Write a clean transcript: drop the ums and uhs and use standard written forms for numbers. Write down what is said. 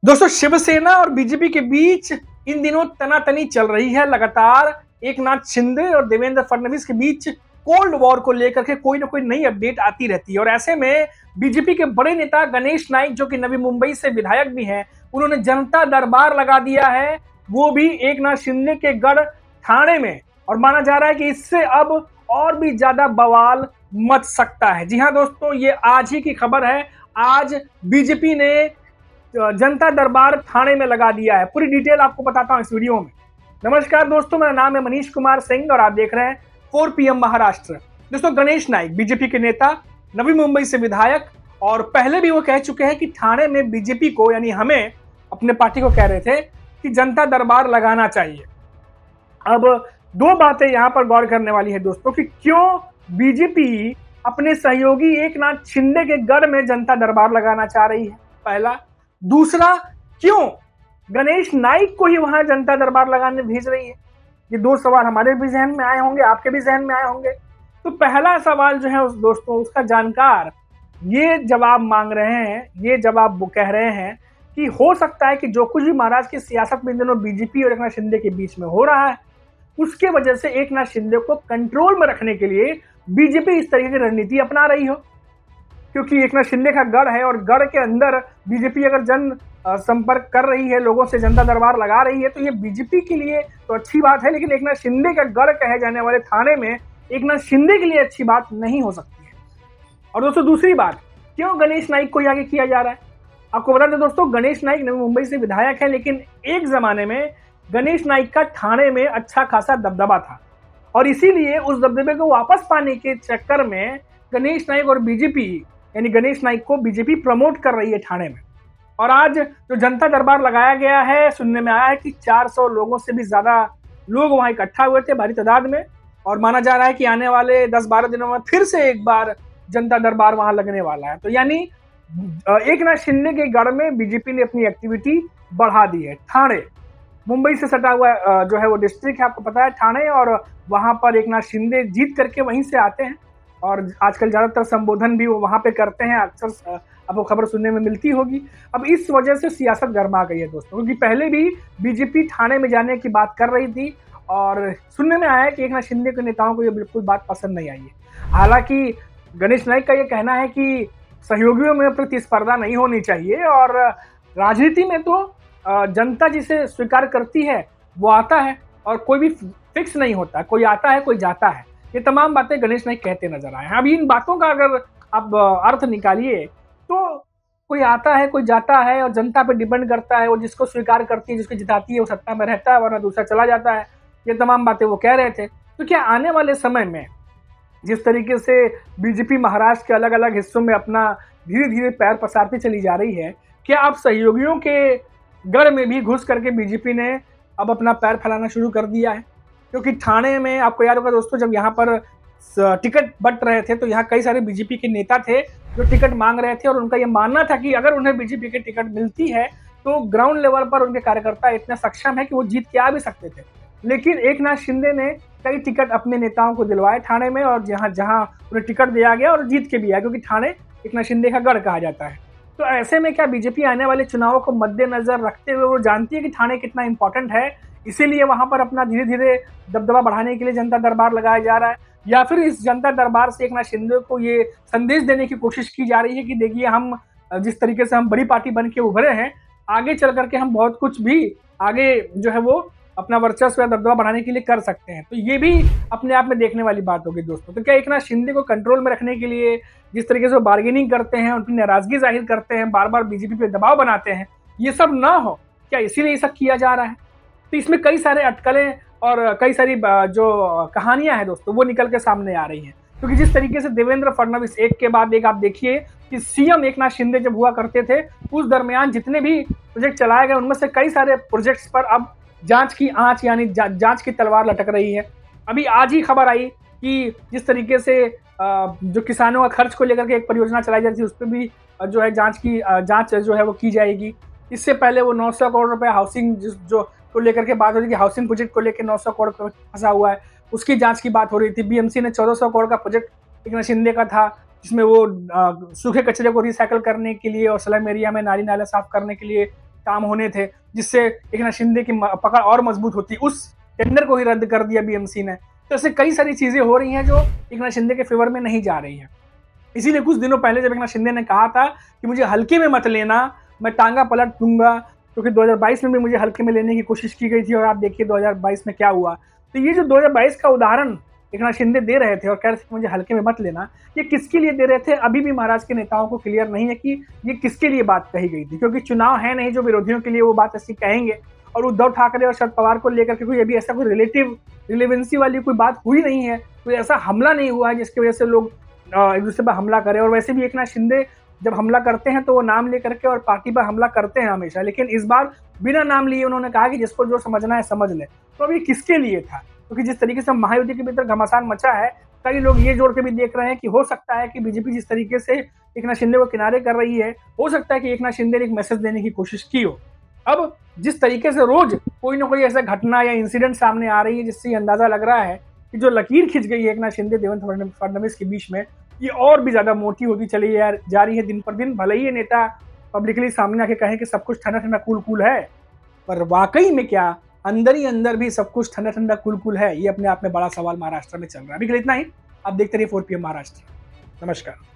दोस्तों, शिवसेना और बीजेपी के बीच इन दिनों तनातनी चल रही है। लगातार एकनाथ शिंदे और देवेंद्र फडणवीस के बीच कोल्ड वॉर को लेकर के कोई ना कोई नई अपडेट आती रहती है। और ऐसे में बीजेपी के बड़े नेता गणेश नाइक, जो कि नवी मुंबई से विधायक भी हैं, उन्होंने जनता दरबार लगा दिया है, वो भी एकनाथ शिंदे के गढ़ ठाणे में। और माना जा रहा है कि इससे अब और भी ज्यादा बवाल मच सकता है। जी हाँ दोस्तों, ये आज ही की खबर है। आज बीजेपी ने जनता दरबार थाने में लगा दिया है। पूरी डिटेल आपको बताता हूं इस वीडियो में। नमस्कार दोस्तों, मेरा नाम है मनीष कुमार सिंह और आप देख रहे हैं 4 PM महाराष्ट्र। दोस्तों, गणेश नाइक बीजेपी के नेता, नवी मुंबई से विधायक, और पहले भी वो कह चुके हैं कि थाने में बीजेपी को, यानी हमें, अपने पार्टी को कह रहे थे कि जनता दरबार लगाना चाहिए। अब दो बातें यहां पर गौर करने वाली है दोस्तों कि क्यों बीजेपी अपने सहयोगी एकनाथ शिंदे के गढ़ में जनता दरबार लगाना चाह रही है, पहला। दूसरा, क्यों गणेश नाइक को ही वहां जनता दरबार लगाने भेज रही है। ये दो सवाल हमारे भी जहन में आए होंगे, आपके भी जहन में आए होंगे। तो पहला सवाल जो है उस दोस्तों, उसका जानकार ये जवाब मांग रहे हैं, ये जवाब वो कह रहे हैं कि हो सकता है कि जो कुछ भी महाराज की सियासत में इन दिनों बीजेपी और एकनाथ शिंदे के बीच में हो रहा है, उसके वजह से एकनाथ शिंदे को कंट्रोल में रखने के लिए बीजेपी इस तरीके की रणनीति अपना रही हो। क्योंकि एकनाथ शिंदे का गढ़ है और गढ़ के अंदर बीजेपी अगर जन संपर्क कर रही है, लोगों से जनता दरबार लगा रही है, तो ये बीजेपी के लिए तो अच्छी बात है। लेकिन एकनाथ शिंदे का गढ़ कहे जाने वाले थाने में एकनाथ शिंदे के लिए अच्छी बात नहीं हो सकती है। और दोस्तों, दूसरी बात, क्यों गणेश नाइक को आगे किया जा रहा है। आपको बता दें दोस्तों, गणेश नाइक नवी मुंबई से विधायक है, लेकिन एक जमाने में गणेश नाइक का थाने में अच्छा खासा दबदबा था। और इसीलिए उस दबदबे को वापस पाने के चक्कर में गणेश नाइक और बीजेपी, यानी गणेश नाइक को बीजेपी प्रमोट कर रही है ठाणे में। और आज जो जनता दरबार लगाया गया है, सुनने में आया है कि 400 लोगों से भी ज्यादा लोग वहां इकट्ठा हुए थे, भारी तादाद में। और माना जा रहा है कि आने वाले 10-12 दिनों में फिर से एक बार जनता दरबार वहां लगने वाला है। तो यानी एकनाथ शिंदे के गढ़ में बीजेपी ने अपनी एक्टिविटी बढ़ा दी है। ठाणे मुंबई से सटा हुआ जो है वो डिस्ट्रिक्ट है, आपको पता है, ठाणे। और वहां पर एकनाथ शिंदे जीत करके वहीं से आते हैं और आजकल ज्यादातर संबोधन भी वो वहां पे करते हैं, अक्सर आपको खबर सुनने में मिलती होगी। अब इस वजह से सियासत गर्मा गई है दोस्तों, क्योंकि पहले भी बीजेपी थाने में जाने की बात कर रही थी और सुनने में आया है कि एकनाथ शिंदे के नेताओं को ये बिल्कुल बात पसंद नहीं आई है। हालांकि गणेश नाइक का ये कहना है कि सहयोगियों में प्रतिस्पर्धा नहीं होनी चाहिए और राजनीति में तो जनता जिसे स्वीकार करती है वो आता है और कोई भी फिक्स नहीं होता, कोई आता है कोई जाता है। ये तमाम बातें गणेश नाइक कहते नजर आए हैं। अभी इन बातों का अगर आप अर्थ निकालिए तो कोई आता है कोई जाता है और जनता पे डिपेंड करता है, वो जिसको स्वीकार करती है, जिसको जिताती है, वो सत्ता में रहता है, वरना दूसरा चला जाता है। ये तमाम बातें वो कह रहे थे। तो क्या आने वाले समय में जिस तरीके से बीजेपी महाराष्ट्र के अलग अलग हिस्सों में अपना धीरे धीरे पैर पसारती चली जा रही है, क्या अब सहयोगियों के गढ़ में भी घुस करके बीजेपी ने अब अपना पैर फैलाना शुरू कर दिया है? क्योंकि ठाणे में आपको याद होगा दोस्तों, जब यहाँ पर टिकट बंट रहे थे तो यहाँ कई सारे बीजेपी के नेता थे जो टिकट मांग रहे थे और उनका ये मानना था कि अगर उन्हें बीजेपी की टिकट मिलती है तो ग्राउंड लेवल पर उनके कार्यकर्ता इतने सक्षम है कि वो जीत के आ भी सकते थे। लेकिन एकनाथ शिंदे ने कई टिकट अपने नेताओं को दिलवाए ठाणे में, और जहां जहां उन्हें टिकट दिया गया और जीत के भी आया, क्योंकि ठाणे एकनाथ शिंदे का गढ़ कहा जाता है। तो ऐसे में क्या बीजेपी आने वाले चुनावों को मद्देनजर रखते हुए वो जानती है कि ठाणे कितना इंपॉर्टेंट है, इसीलिए वहां पर अपना धीरे धीरे दबदबा बढ़ाने के लिए जनता दरबार लगाया जा रहा है? या फिर इस जनता दरबार से एकनाथ शिंदे को ये संदेश देने की कोशिश की जा रही है कि देखिए, हम जिस तरीके से हम बड़ी पार्टी बन के उभरे हैं, आगे चल करके हम बहुत कुछ भी आगे जो है वो अपना वर्चस्व या दबदबा बढ़ाने के लिए कर सकते हैं। तो ये भी अपने आप में देखने वाली बात होगी दोस्तों। तो क्या एकनाथ शिंदे को कंट्रोल में रखने के लिए जिस तरीके से वो बार्गेनिंग करते हैं, उनकी नाराजगी जाहिर करते हैं, बार बार बीजेपी पे दबाव बनाते हैं, ये सब ना हो, क्या इसीलिए ये सब किया जा रहा है? तो इसमें कई सारे अटकलें और कई सारी जो कहानियां हैं दोस्तों, वो निकल के सामने आ रही हैं। क्योंकि जिस तरीके से देवेंद्र फडणवीस एक के बाद एक, आप देखिए कि सीएम एकनाथ शिंदे जब हुआ करते थे, उस दरमियान जितने भी प्रोजेक्ट चलाए गए उनमें से कई सारे प्रोजेक्ट्स पर अब जांच की आंच, यानी जांच की तलवार लटक रही है। अभी आज ही खबर आई कि जिस तरीके से जो किसानों का खर्च को लेकर के एक परियोजना चलाई जा रही थी, उस पर भी जो है जांच जो है वो की जाएगी। इससे पहले वो 900 करोड़ रुपए हाउसिंग जो को लेकर के बात हो रही थी, हाउसिंग प्रोजेक्ट को लेकर 900 करोड़ फंसा हुआ है, उसकी जांच की बात हो रही थी। बीएमसी ने 1400 करोड़ का प्रोजेक्ट एकनाथ शिंदे का था, जिसमें वो सूखे कचरे को रिसाइकल करने के लिए और स्लम एरिया में नाली नाले साफ करने के लिए काम होने थे, जिससे एकनाथ शिंदे की पकड़ और मजबूत होती, उस टेंडर को ही रद्द कर दिया बीएमसी ने। तो ऐसे कई सारी चीजें हो रही हैं जो एकनाथ शिंदे के फेवर में नहीं जा रही हैं। इसीलिए कुछ दिनों पहले जब एकनाथ शिंदे ने कहा था कि मुझे हल्के में मत लेना, मैं टांगा पलट दूंगा, क्योंकि 2022 में भी मुझे हल्के में लेने की कोशिश की गई थी और आप देखिए 2022 में क्या हुआ। तो ये जो 2022 का उदाहरण एकनाथ शिंदे दे रहे थे और कह रहे थे कि मुझे हल्के में मत लेना, ये किसके लिए दे रहे थे अभी भी महाराष्ट्र के नेताओं को क्लियर नहीं है कि ये किसके लिए बात कही गई थी, क्योंकि चुनाव है नहीं जो विरोधियों के लिए वो बात ऐसी कहेंगे। और उद्धव ठाकरे और शरद पवार को लेकर के कोई अभी ऐसा कोई रिलेवेंसी वाली कोई बात हुई नहीं है, कोई ऐसा हमला नहीं हुआ है जिसकी वजह से लोग एक दूसरे पर हमला करें। और वैसे भी एकनाथ शिंदे जब हमला करते हैं तो वो नाम लेकर के और पार्टी पर हमला करते हैं हमेशा, लेकिन इस बार बिना नाम लिए उन्होंने कहा कि जिसको जो समझना है समझ ले। तो अभी किसके लिए था, क्योंकि जिस तरीके से महायुति के भीतर घमासान मचा है, कई लोग ये जोड़ के भी देख रहे हैं कि हो सकता है कि बीजेपी जिस तरीके से एकनाथ शिंदे को किनारे कर रही है, हो सकता है कि एकनाथ शिंदे ने एक मैसेज देने की कोशिश की हो। अब जिस तरीके से रोज कोई ना कोई ऐसा घटना या इंसिडेंट सामने आ रही है जिससे ये अंदाजा लग रहा है कि जो लकीर खिंच गई है एकनाथ शिंदे देवेंद्र फडणवीस के बीच में, ये और भी ज्यादा मोटी होती चली जा रही है दिन पर दिन। भले ही ये नेता पब्लिकली सामने आके कहें कि सब कुछ ठंडा ठंडा कूल कूल है, पर वाकई में क्या अंदर ही अंदर भी सब कुछ ठंडा ठंडा कूल कूल है, ये अपने आप में बड़ा सवाल महाराष्ट्र में चल रहा है। अभी के लिए इतना ही। आप देखते रहिए 4 PM महाराष्ट्र। नमस्कार।